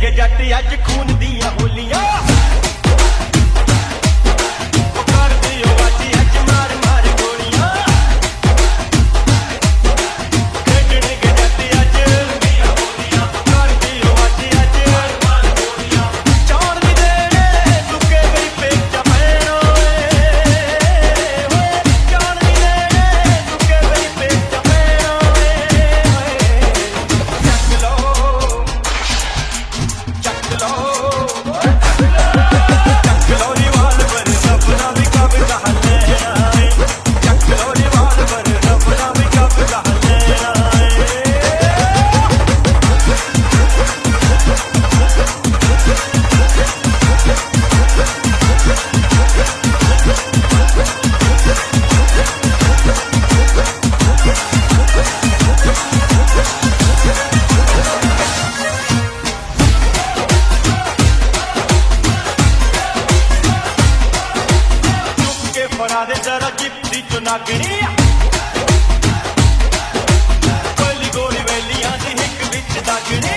के जट अज खून दियां होलियां कर दियो अज मार मार गोलियां खेडने के जट अज कर दियो अज मार मार गोलियां चाण दी देने सुके गई पेचा पैणो चाण दी देने सुके गई पेचा पैणो चक लो दे जरा जिप्सी चुनागनी कोली गोली वेलियां दी हिक विच दागनी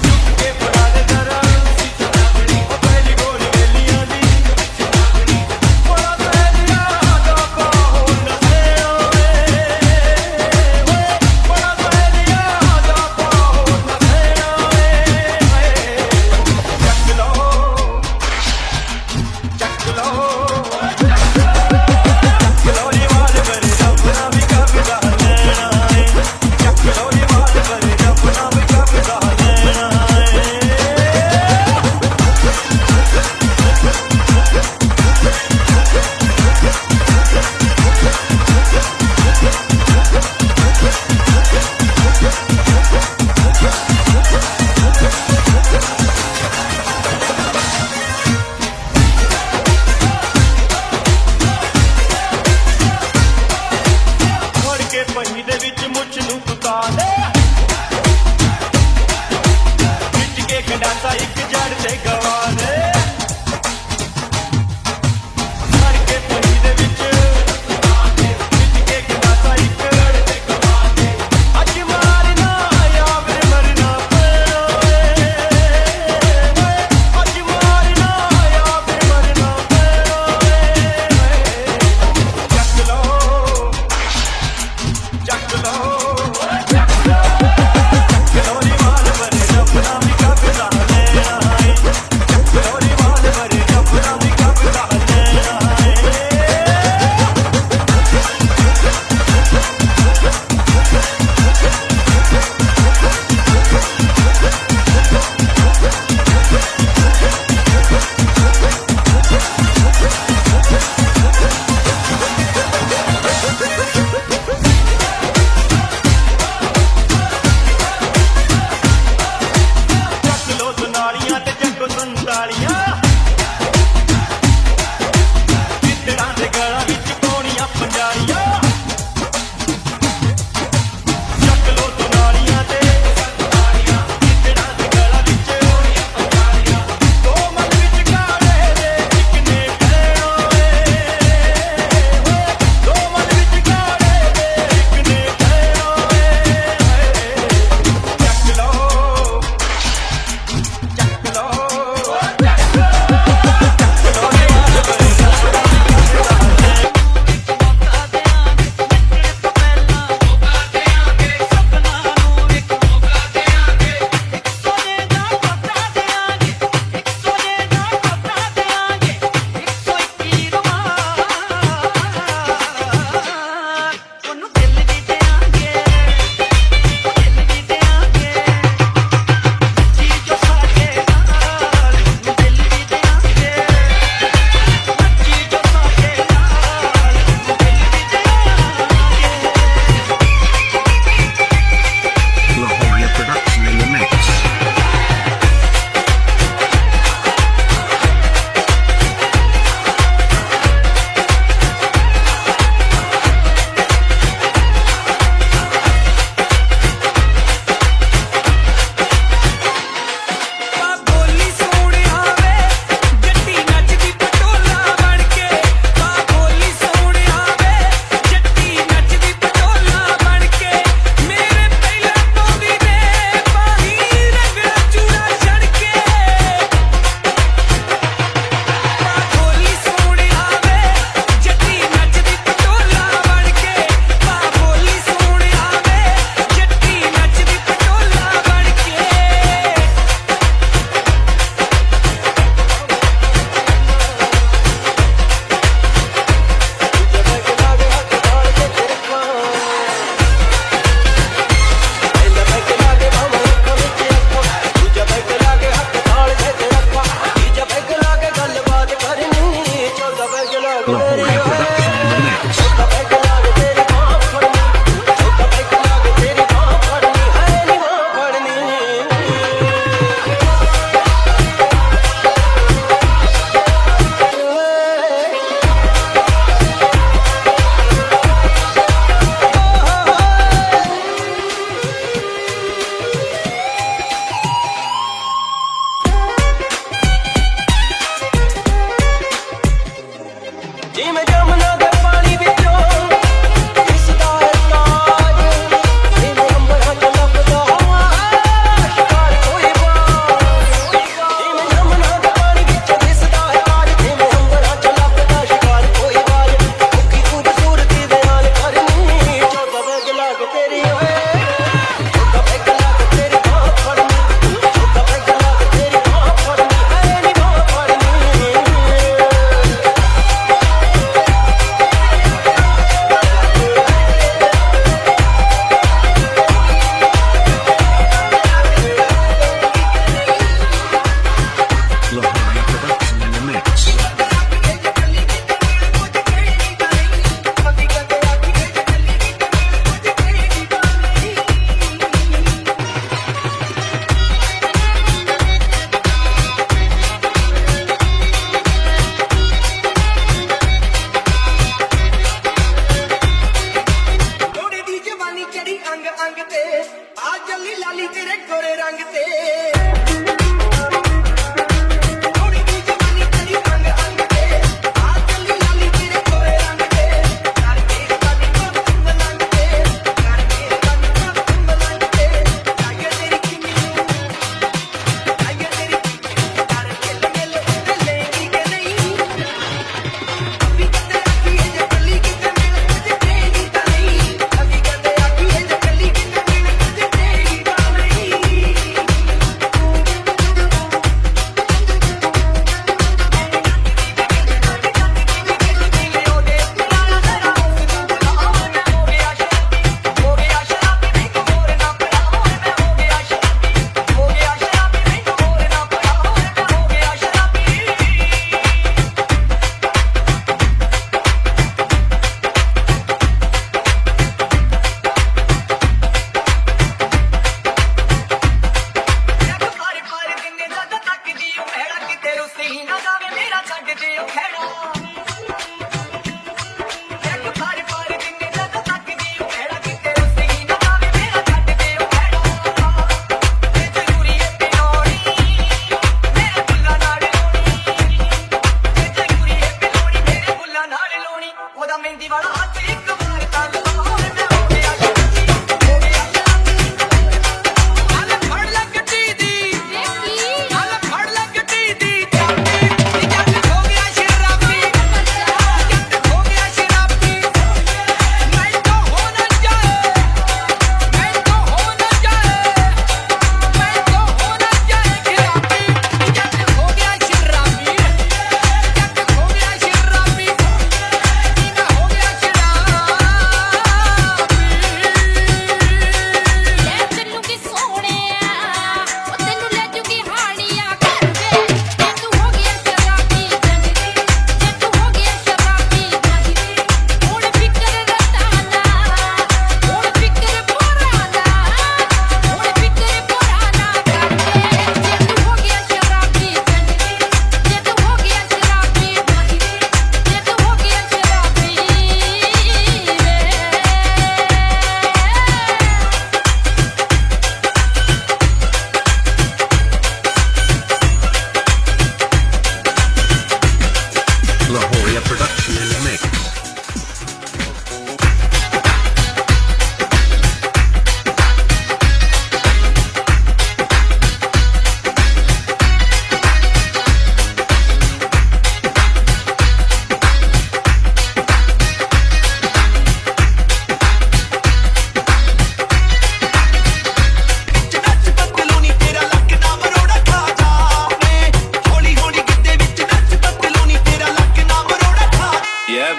चुप के फड़ा दे जरा जिप्सी चुनागनी कोली गोली वेलियां दी हिक विच दागनी बड़ा पहलिया दा बाहो नसे ओए बड़ा पहलिया दा बाहो नसे ओए चक लो पहिए दे विच मुछ नूं सुका दे विच के गंडासा इक जड़ ते गवा दे मर के पहिए दे विच विच के गंडासा इक जड़ ते गवा दे अज मारना या फिर मरना पेड़ो अज मारना या फिर मरना पेड़ो चक लो अंग ते आ जल्ली लाली तेरे गोरे रंग ते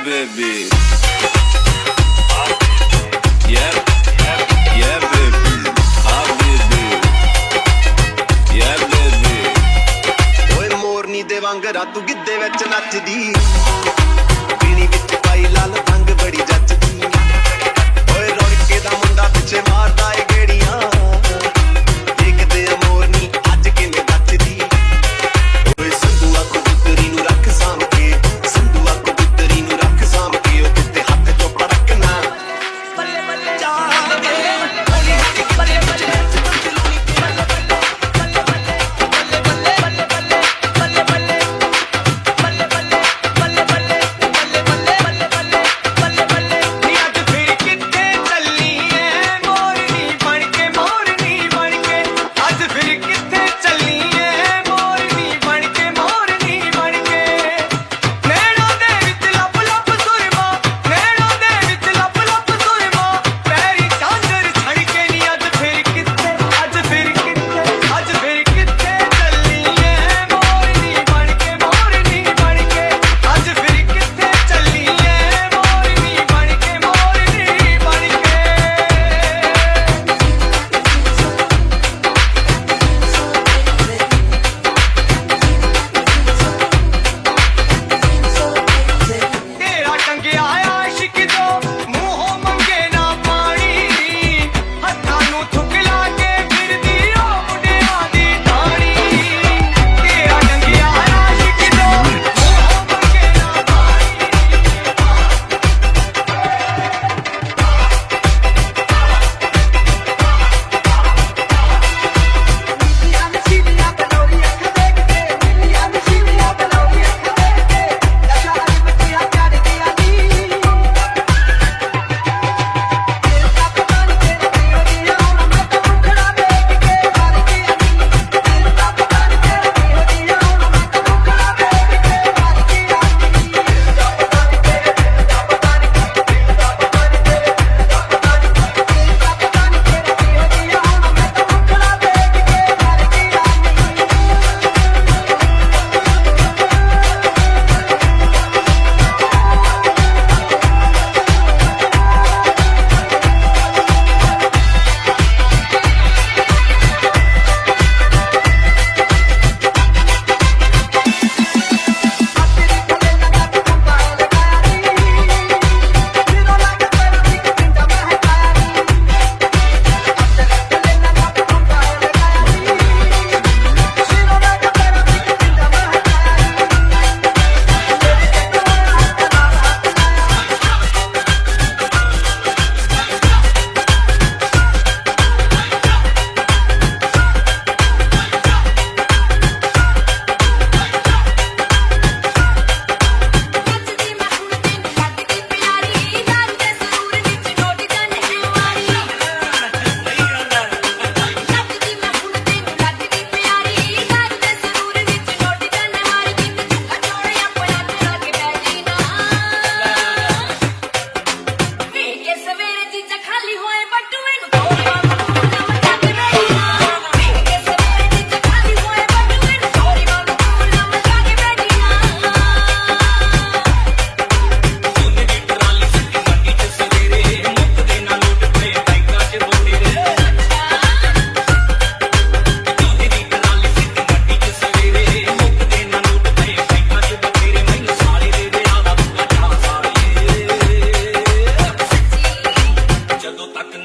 baby. Yeah, yeah, baby. Ah, baby. Yeah, baby. ਓਏ ਮੋਰਨੀ ਦੇ ਵਾਂਗਰਾ ਤੂੰ ਗਿੱਧੇ ਵਿੱਚ ਨੱਚਦੀ ਪੀਣੀ ਵਿੱਚ ਪਾਈ ਲਾਲ ਰੰਗ ਬੜੀ ਜੱਚਦੀ ਓਏ ਰੌਣਕੇ ਦਾ ਮੁੰਡਾ ਪਿੱਛੇ ਮਾਰਦਾ ਏ ਗੇੜੀਆਂ ਦੇਖਦੇ ਆ ਮੋਰਨੀ ਅੱਜ ਕਿਵੇਂ ਨੱਚਦੀ ਓਏ ਸੰਧੂਆ ਕਬੂਤਰੀ ਨੂੰ ਰੱਖ ਸਾਂਭ ਕੇ ਸੰਧੂਆ ਕਬੂਤਰੀ ਨੂੰ ਰੱਖ ਸਾਂਭ ਕੇ ਉਹ ਤੇ ਹੱਥ ਚੁੱਪ ਰੱਖਣਾ ਬੱਲੇ ਬੱਲੇ ਚਾਹ ਦੇ ਹੌਲੀ ਹੌਲੀ ਬੱਲੇ ਬੱਲੇ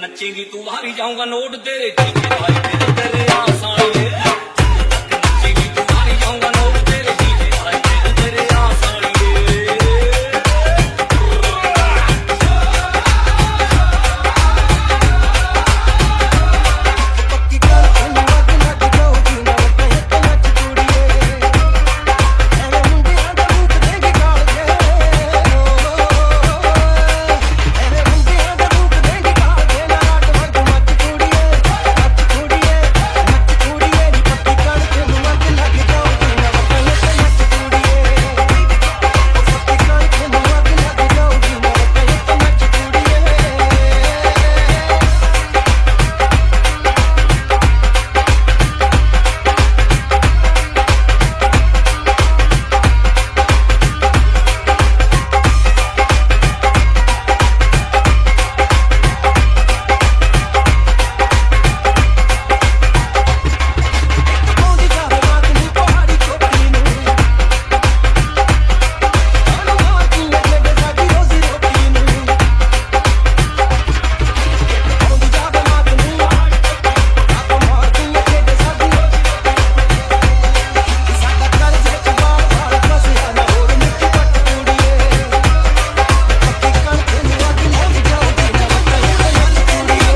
नचेगी तू भारी जाऊंगा नोट तेरे जीते भाई तेरे तेरे आसानी नचेगी तू भारी जाऊंगा नोट तेरे जीते भाई तेरे तेरे आसानी ਪੱਕੀ ਗੱਲ ਤੈਨੂੰ ਅੱਗ ਲੱਗ ਜਾਊਗੀ ਨਾ ਕਹੇ ਤੇ ਨੱਚ ਕੁੜੀਏ ਐਵੇਂ ਮੁੰਡਿਆਂ ਦਾ ਰੂਪ ਦੇਂਗੀ ਕਾਲਜੇ ਐਵੇਂ ਮੁੰਡਿਆਂ ਦਾ ਰੂਪ ਦੇਂਗੀ ਕਾਲਜੇ ਨਾ ਰਾਤ ਵਰਗ ਮੱਚ ਕੁੜੀਏ ਨੱਚ ਕੁੜੀਏ ਨੱਚ ਕੁੜੀਏ ਨੀ ਪੱਕੀ ਗੱਲ ਤੈਨੂੰ ਅੱਗ ਲੱਗ ਜਾਊਗੀ ਨਾ ਕਹੇ ਤੇ ਨੱਚ ਕੁੜੀਏ ਪੱਕੀ ਗੱਲ ਤੈਨੂੰ ਅੱਗ ਲੱਗ ਜਾਊਗੀ ਨਾ ਕਹੇ ਤੇ ਨੱਚ ਕੁੜੀਏ ਆਉਂਦੀ ਜਾਵੇ ਰਾਤ ਨੂੰ ਪਹਾੜੀ ਚੋਟੀ ਨੂੰ ਆਨੂੰ ਮਾਰਦੀ ਲੱਗੇ ਸਾਡੀ ਰੋਜ਼ੀ ਰੋਟੀ ਨੂੰ ਆਉਂਦੀ ਜਾਵੇ ਰਾਤ ਨੂੰ ਆਪ ਮਾਰਦੀ ਲੱਗੇ ਸਾਡੀ ਰੋਜ਼ੀ ਰੋਟੀ ਸਾਡਾ ਘਰ ਵਿੱਚ ਬਾਲ ਬਾਲ ਫਸਿਆ ਨਾ ਹੋਰ ਮਿੱਟੀ ਪੱਟ ਕੁੜੀਏ ਪੱਕੀ ਕਣ ਤੈਨੂੰ ਅੱਗ ਲੱਗ ਜਾਊਗੀ ਨਾ ਕਹੇ ਤੇ ਨੱਚ ਕੁੜੀਏ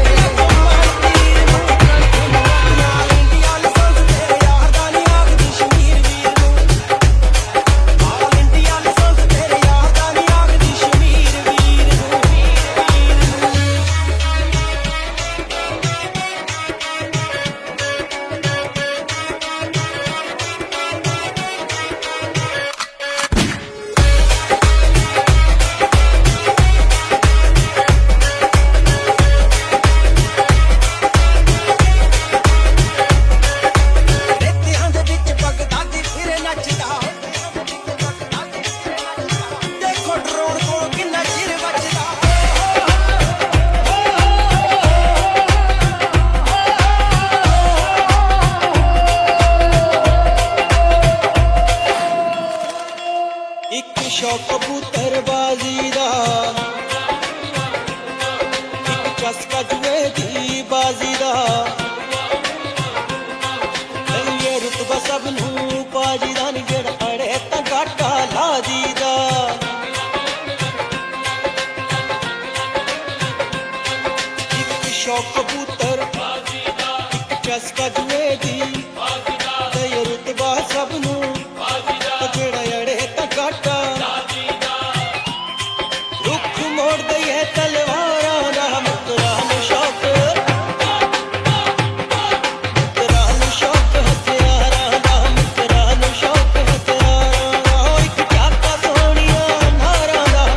ਮਾਰਦੀ ਪੱਕੀ ਕਣ ਤੈਨੂੰ ਅੱਗ ਨਾਲ ਇੰਡੀਆ ਲਾਇਸੈਂਸ ਤੇਰੇ ਯਾਰ ਦਾ ਨੀ ਆਖਦੀ ਸ਼ਮੀਰ ਵੀਰ ਨੂੰ ਆਲ ਇੰਡੀਆ ਲਾਇਸੈਂਸ ਤੇਰੇ ਯਾਰ ਦਾ ਨੀ ਆਖਦੀ ਸ਼ਮੀਰ ਵੀਰ ਨੂੰ ਰੇਤਿਆਂ ਦੇ ਵਿੱਚ ਬਗਦਾਦੀ ਫਿਰੇ ਨੱਚਦਾ ਦੇਖੋ ਡਰੋਨ ਕੋਲ ਕਿੰਨਾ ਚਿਰ ਵੱਜਦਾ ਇੱਕ ਸ਼ੌਕ ਕਬੂਤਰਬਾਜ਼ੀ ਦਾ ਇੱਕ ਚਸਕਾ ਜੂਏ ਦੀ ਬਾਜ਼ੀ ਦਾ ਇਹ ਰੁਤਬਾ ਸਭ ਨੂੰ ਬਾਜੀ ਦਾ ਨੀ ਜਿਹੜਾ ਅੜੇ ਤਾਂ ਘਾਟਾ ਲਾਜੀ ਦਾ ਇੱਕ ਸ਼ੌਕ ਕਬੂਤਰ ਇੱਕ ਚਸਕਾ ਜੂਏ ਦੀ ਤੇ ਇਹ ਰੁਤਬਾ ਸਭ ਨੂੰ ਤੇ ਜਿਹੜਾ ਅੜੇ ਤਾਂ ਘਾਟਾ ਰੁੱਖ ਮੋੜ ਦਈਏ ਤਲਵਾਰਾਂ ਦਾ ਮਿੱਤਰਾਂ ਨੂੰ ਸ਼ੌਕ ਮਿੱਤਰਾਂ ਨੂੰ ਸ਼ੌਕ ਹਥਿਆਰਾਂ ਦਾ ਮਿੱਤਰਾਂ ਨੂੰ ਸ਼ੌਕ ਹਥਿਆਰਾਂ ਦਾ ਇੱਕ ਚਾਕਾ ਸੋਹਣੀਆਂ ਨਾਰਾਂ ਦਾ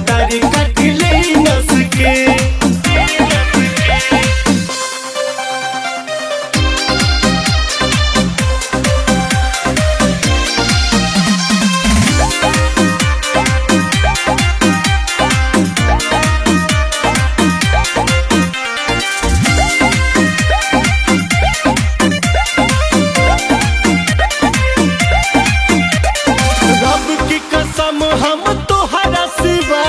तारी कट ले नस के। रब की कसम हम तोहरा सिवा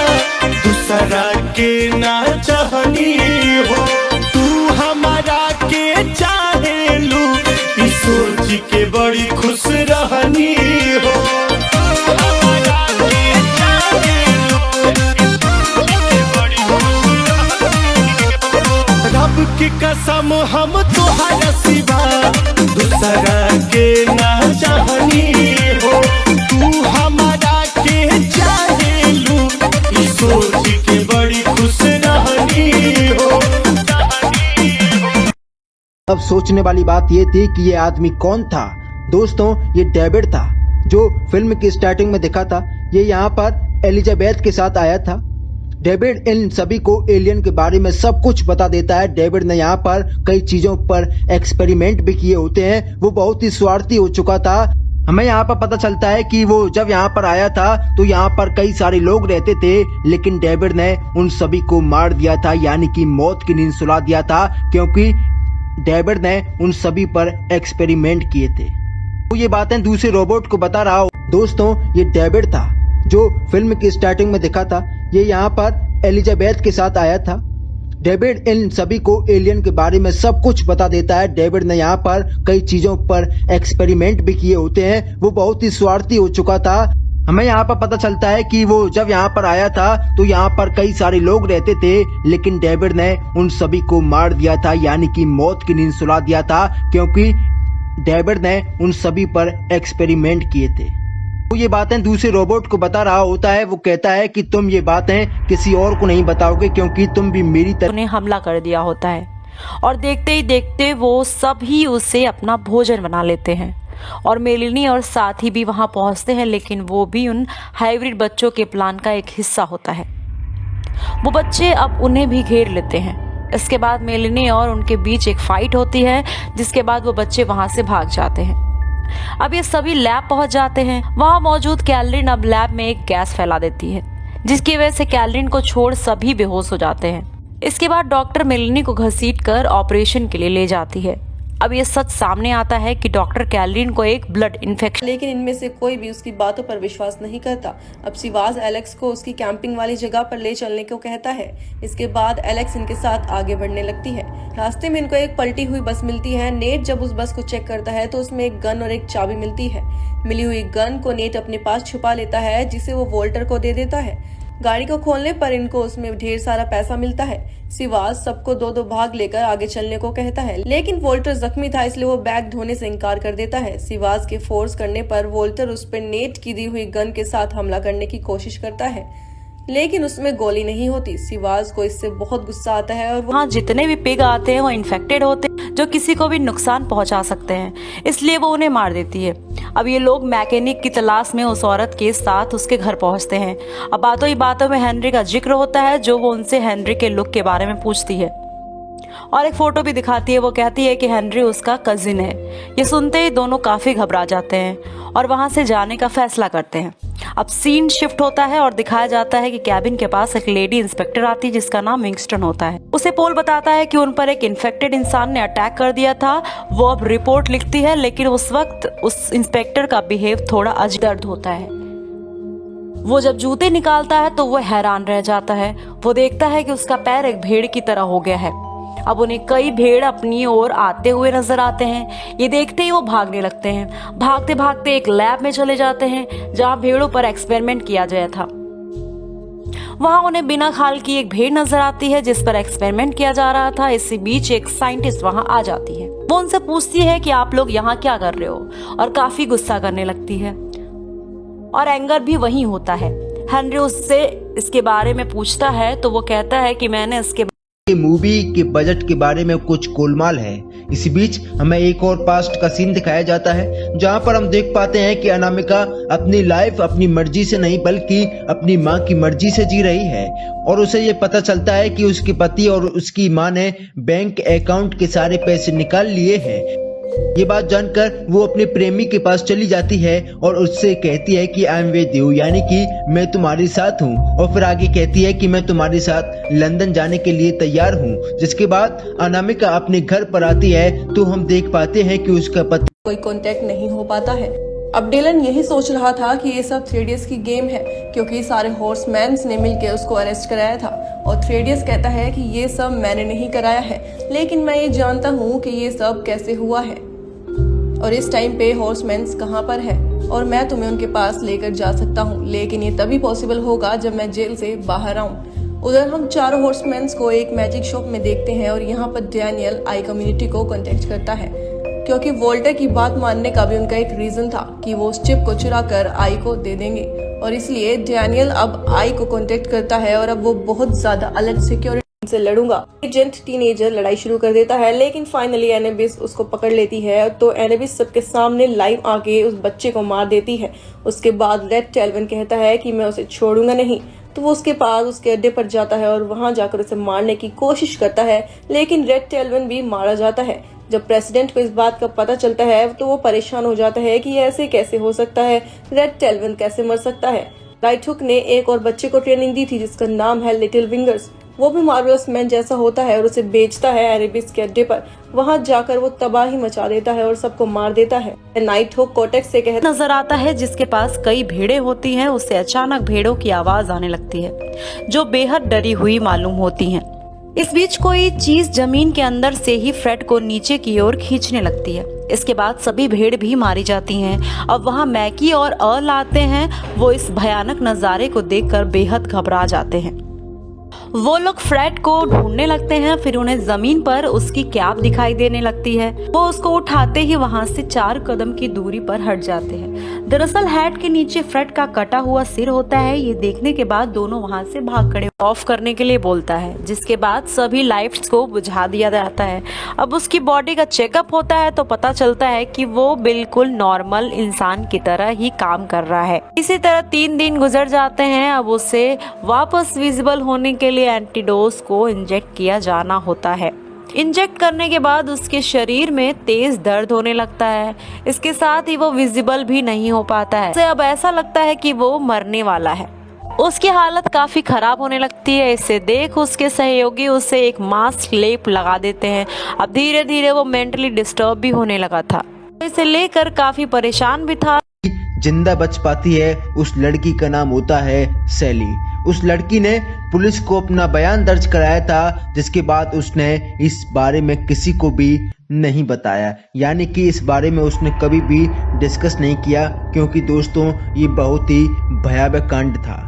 दूसरा के ना चाहनी हो, तू हमारा के चाहे लू ई सोच के बड़ी खुश रहनी हो। हमारा के चाहेलू, ई सोच के बड़ी खुश रहनी हो। रब की कसम हम तोहरा सिवा दूसरा के ना चाहनी हो, तू हमारा के चाहेलू ई सोच के बड़ी खुश रहनी हो। अब सोचने वाली बात ये थी कि ये आदमी कौन था। दोस्तों, ये डेविड था जो फिल्म की स्टार्टिंग में दिखा था। ये यहाँ पर एलिजाबेथ के साथ आया था। डेविड इन सभी को एलियन के बारे में सब कुछ बता देता है। डेविड ने यहाँ पर कई चीजों पर एक्सपेरिमेंट भी किए होते हैं। वो बहुत ही स्वार्थी हो चुका था। हमें यहाँ पर पता चलता है कि वो जब यहाँ पर आया था तो यहाँ पर कई सारे लोग रहते थे, लेकिन डेविड ने उन सभी को मार दिया था, यानी कि मौत की नींद सुला दिया था, क्योंकि डेविड ने उन सभी पर एक्सपेरिमेंट किए थे। तो ये बातें दूसरे रोबोट को बता रहा हो। दोस्तों, ये डेविड था जो फिल्म की स्टार्टिंग में दिखा था। ये यहाँ पर एलिजाबेथ के साथ आया था। डेविड इन सभी को एलियन के बारे में सब कुछ बता देता है। डेविड ने यहाँ पर कई चीजों पर एक्सपेरिमेंट भी किए होते हैं। वो बहुत ही स्वार्थी हो चुका था। हमें यहाँ पर पता चलता है कि वो जब यहाँ पर आया था तो यहाँ पर कई सारे लोग रहते थे, लेकिन डेविड ने उन सभी को मार दिया था, यानी कि मौत की नींद सुला दिया था, क्योंकि डेविड ने उन सभी पर एक्सपेरिमेंट किए थे। तो ये बातें दूसरे रोबोट को बता रहा होता है। वो कहता है कि तुम ये बातें किसी और को नहीं बताओगे, क्योंकि तुम भी मेरी तरह उन्हें हमला कर दिया होता है और देखते ही देखते वो सब ही उसे अपना भोजन बना लेते हैं और मेलिनी और साथी भी वहां पहुंचते हैं, लेकिन वो भी उन हाइब्रिड बच्चों के प्लान का एक हिस्सा होता है। वो बच्चे अब उन्हें भी घेर लेते हैं। इसके बाद मेलिनी और उनके बीच एक फाइट होती है, जिसके बाद वो बच्चे वहां से भाग जाते हैं। अब ये सभी लैब पहुंच जाते हैं। वहां मौजूद कैलरिन अब लैब में एक गैस फैला देती है, जिसकी वजह से कैलरिन को छोड़ सभी बेहोश हो जाते हैं। इसके बाद डॉक्टर मेलिनी को घसीटकर ऑपरेशन के लिए ले जाती है। अब ये सच सामने आता है कि डॉक्टर कैलरिन को एक ब्लड इन्फेक्शन, लेकिन इनमें से कोई भी उसकी बातों पर विश्वास नहीं करता। अब सिवाज एलेक्स को उसकी कैंपिंग वाली जगह पर ले चलने को कहता है। इसके बाद एलेक्स इनके साथ आगे बढ़ने लगती है। रास्ते में इनको एक पलटी हुई बस मिलती है। नेट जब उस बस को चेक करता है तो उसमें एक गन और एक चाबी मिलती है। मिली हुई गन को नेट अपने पास छुपा लेता है, जिसे वो वोल्टर को दे देता है। गाड़ी को खोलने पर इनको उसमें ढेर सारा पैसा मिलता है। सिवाज सबको दो दो भाग लेकर आगे चलने को कहता है, लेकिन वोल्टर जख्मी था, इसलिए वो बैग धोने से इनकार कर देता है। सिवाज के फोर्स करने पर वोल्टर उस पर नेट की दी हुई गन के साथ हमला करने की कोशिश करता है, लेकिन उसमें गोली नहीं होती। सिवाज को इससे बहुत गुस्सा आता है और वहाँ जितने भी पिग आते हैं वो इन्फेक्टेड होते हैं, जो किसी को भी नुकसान पहुंचा सकते हैं, इसलिए वो उन्हें मार देती है। अब ये लोग मैकेनिक की तलाश में उस औरत के साथ उसके घर पहुंचते हैं। अब बातों ही बातों में हेनरी का जिक्र होता है, जो वो उनसे हेनरी के लुक के बारे में पूछती है और एक फोटो भी दिखाती है। वो कहती है कि हेनरी उसका कजिन है। ये सुनते ही दोनों काफी घबरा जाते हैं और वहां से जाने का फैसला करते हैं। अब सीन शिफ्ट होता है और दिखाया जाता है कि कैबिन के पास एक लेडी इंस्पेक्टर आती है, जिसका नाम विंगस्टन होता है। उसे पोल बताता है कि उन पर एक इन्फेक्टेड इंसान ने अटैक कर दिया था। वो अब रिपोर्ट लिखती है, लेकिन उस वक्त उस इंस्पेक्टर का बिहेव थोड़ा अजीब दर्द होता है। वो जब जूते निकालता है तो वो हैरान रह जाता है। वो देखता है कि उसका पैर एक भेड़ की तरह हो गया है। अब उन्हें कई भेड़ अपनी ओर आते हुए नजर आते हैं। ये देखते ही वो भागने लगते हैं। भागते भागते एक लैब में चले जाते हैं, जहां भेड़ों पर एक्सपेरिमेंट किया गया था। वहां उन्हें बिना खाल की एक भेड़ नजर आती है, जिस पर एक्सपेरिमेंट किया जा रहा था। इसी बीच एक साइंटिस्ट वहां आ जाती है। वो उनसे पूछती है कि आप लोग यहाँ क्या कर रहे हो, और काफी गुस्सा करने लगती है और एंगर भी वहीं होता है। हेनरी उससे इसके बारे में पूछता है तो वो कहता है कि मैंने इसके ये मूवी के बजट के बारे में कुछ गोलमाल है। इसी बीच हमें एक और पास्ट का सीन दिखाया जाता है जहां पर हम देख पाते हैं कि अनामिका अपनी लाइफ अपनी मर्जी से नहीं बल्कि अपनी मां की मर्जी से जी रही है और उसे ये पता चलता है कि उसके पति और उसकी मां ने बैंक अकाउंट के सारे पैसे निकाल लिए हैं। ये बात जानकर वो अपने प्रेमी के पास चली जाती है और उससे कहती है कि आई एम विद यू, यानी कि मैं तुम्हारे साथ हूँ, और फिर आगे कहती है कि मैं तुम्हारे साथ लंदन जाने के लिए तैयार हूँ। जिसके बाद अनामिका अपने घर पर आती है तो हम देख पाते हैं कि उसका पति कोई कांटेक्ट नहीं हो पाता है। अब डिलन यही सोच रहा था कि ये सब थ्रेडियस की गेम है क्योंकि सारे हॉर्समैन्स ने मिलकर उसको अरेस्ट कराया था और थ्रेडियस कहता है कि ये सब मैंने नहीं कराया है, लेकिन मैं ये जानता हूँ कि ये सब कैसे हुआ है और इस टाइम पे हॉर्समैन्स कहाँ पर है और मैं तुम्हें उनके पास लेकर जा सकता हूँ, लेकिन ये तभी पॉसिबल होगा जब मैं जेल से बाहर आऊँ। उधर हम चारों हॉर्समैन्स को एक मैजिक शॉप में देखते हैं और यहाँ पर डैनियल आई कम्युनिटी को कांटेक्ट करता है क्योंकि वोल्टर की बात मानने का भी उनका एक रीजन था कि वो उस चिप को चुरा कर आई को दे देंगे और इसलिए डैनियल अब आई को कांटेक्ट करता है और अब वो बहुत ज्यादा अलर्ट सिक्योरिटी से लड़ूंगा। एजेंट टीनेजर लड़ाई शुरू कर देता है लेकिन फाइनली एनेबिस उसको पकड़ लेती है तो एनेबिस सबके सामने लाइव आके उस बच्चे को मार देती है। उसके बाद रेड टेल्विन कहता है कि मैं उसे छोड़ूंगा नहीं, तो वो उसके पास उसके अड्डे पर जाता है और वहां जाकर उसे मारने की कोशिश करता है लेकिन रेड टेल्विन भी मारा जाता है। जब प्रेसिडेंट को इस बात का पता चलता है तो वो परेशान हो जाता है कि ऐसे कैसे हो सकता है, रेड टेल्विन कैसे मर सकता है। राइट हुक ने एक और बच्चे को ट्रेनिंग दी थी जिसका नाम है लिटिल विंगर्स। वो भी मार्वलस मैन जैसा होता है और उसे बेचता है एरेबिस के अड्डे पर। वहां जाकर वो तबाही मचा देता है और सबको मार देता है। नाइट हुक कोटेक्स से कहता नजर आता है जिसके पास कई भेड़ें होती हैं। उससे अचानक भेड़ों की आवाज आने लगती है जो बेहद डरी हुई मालूम होती हैं। इस बीच कोई चीज जमीन के अंदर से ही फ्रेड को नीचे की ओर खींचने लगती है। इसके बाद सभी भेड़ भी मारी जाती हैं। अब वहां मैकी और अर्ल आते हैं। वो इस भयानक नजारे को देखकर बेहद घबरा जाते हैं। वो लोग फ्रेड को ढूंढने लगते हैं, फिर उन्हें जमीन पर उसकी कैप दिखाई देने लगती है। वो उसको उठाते ही वहां से 4 कदम की दूरी पर हट जाते हैं। दरअसल हैट के नीचे फ्रेड का कटा हुआ सिर होता है। ये देखने के बाद दोनों वहां से भाग खड़े ऑफ करने के लिए बोलता है, जिसके बाद सभी लाइट्स को बुझा दिया जाता है। अब उसकी बॉडी का चेकअप होता है तो पता चलता है कि वो बिल्कुल नॉर्मल इंसान की तरह ही काम कर रहा है। इसी तरह 3 दिन गुजर जाते हैं। अब उसे वापस विजिबल होने के लिए एंटीडोस को इंजेक्ट किया जाना होता है। इंजेक्ट करने के बाद उसके शरीर में तेज दर्द होने लगता है। इसके साथ ही वो विजिबल भी नहीं हो पाता है। उसे अब ऐसा लगता है कि वो मरने वाला है। उसकी हालत काफी खराब होने लगती है। इसे देख उसके सहयोगी उसे एक मास्क लेप लगा देते हैं। अब धीरे धीरे वो मेंटली डिस्टर्ब भी होने लगा था। इसे लेकर काफी परेशान भी था। जिंदा बच पाती है उस लड़की का नाम होता है सैली। उस लड़की ने पुलिस को अपना बयान दर्ज कराया था, जिसके बाद उसने इस बारे में किसी को भी नहीं बताया, यानी कि इस बारे में उसने कभी भी डिस्कस नहीं किया, क्योंकि दोस्तों ये बहुत ही भयावह कांड था।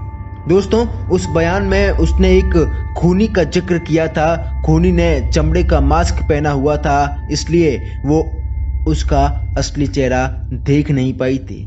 दोस्तों उस बयान में उसने एक खूनी का जिक्र किया था। खूनी ने चमड़े का मास्क पहना हुआ था, इसलिए वो उसका असली चेहरा देख नहीं पाई थी।